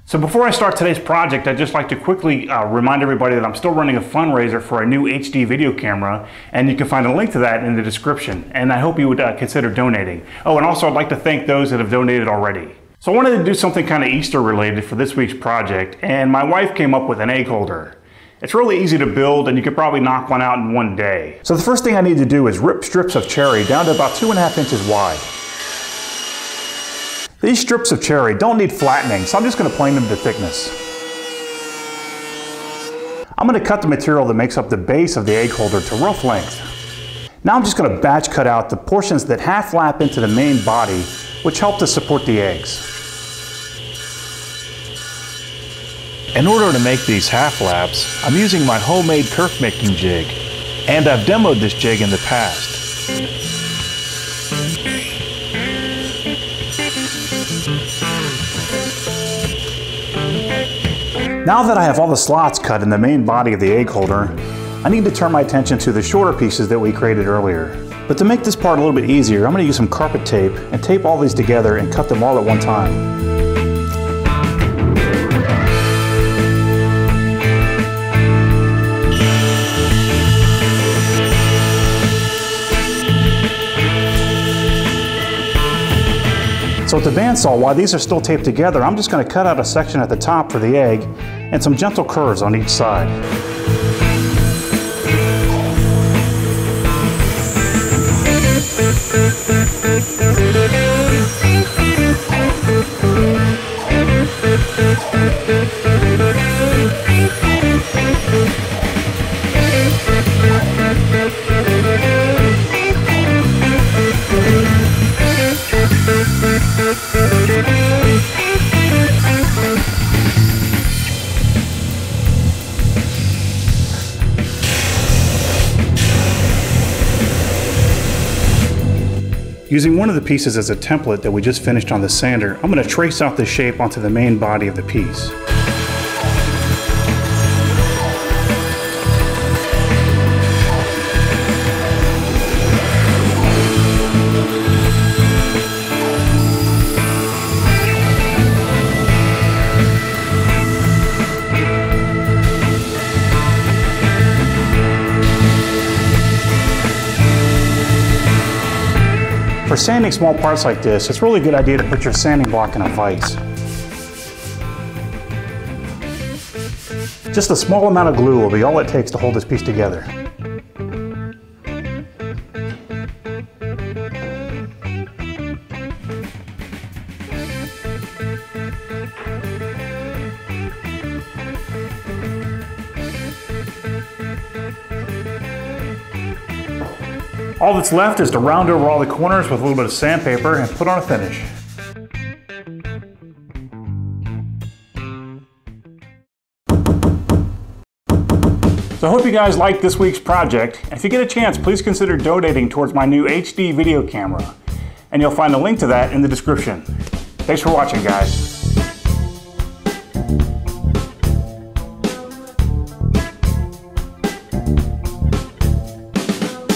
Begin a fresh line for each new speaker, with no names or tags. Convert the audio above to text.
So before I start today's project, I'd just like to quickly remind everybody that I'm still running a fundraiser for a new HD video camera, and you can find a link to that in the description, and I hope you would consider donating. Oh, and also I'd like to thank those that have donated already. So I wanted to do something kind of Easter related for this week's project, and my wife came up with an egg holder. It's really easy to build, and you could probably knock one out in one day. So the first thing I need to do is rip strips of cherry down to about 2.5 inches wide. These strips of cherry don't need flattening, so I'm just going to plane them to thickness. I'm going to cut the material that makes up the base of the egg holder to rough length. Now I'm just going to batch cut out the portions that half lap into the main body, which help to support the eggs.
In order to make these half laps, I'm using my homemade kerf making jig, and I've demoed this jig in the past.
Now that I have all the slots cut in the main body of the egg holder, I need to turn my attention to the shorter pieces that we created earlier. But to make this part a little bit easier, I'm going to use some carpet tape and tape all these together and cut them all at one time. So with the bandsaw, while these are still taped together, I'm just going to cut out a section at the top for the egg and some gentle curves on each side. Using one of the pieces as a template that we just finished on the sander, I'm going to trace out the shape onto the main body of the piece. For sanding small parts like this, it's really a good idea to put your sanding block in a vise. Just a small amount of glue will be all it takes to hold this piece together. All that's left is to round over all the corners with a little bit of sandpaper and put on a finish. So I hope you guys liked this week's project. If you get a chance, please consider donating towards my new HD video camera. And you'll find a link to that in the description. Thanks for watching, guys.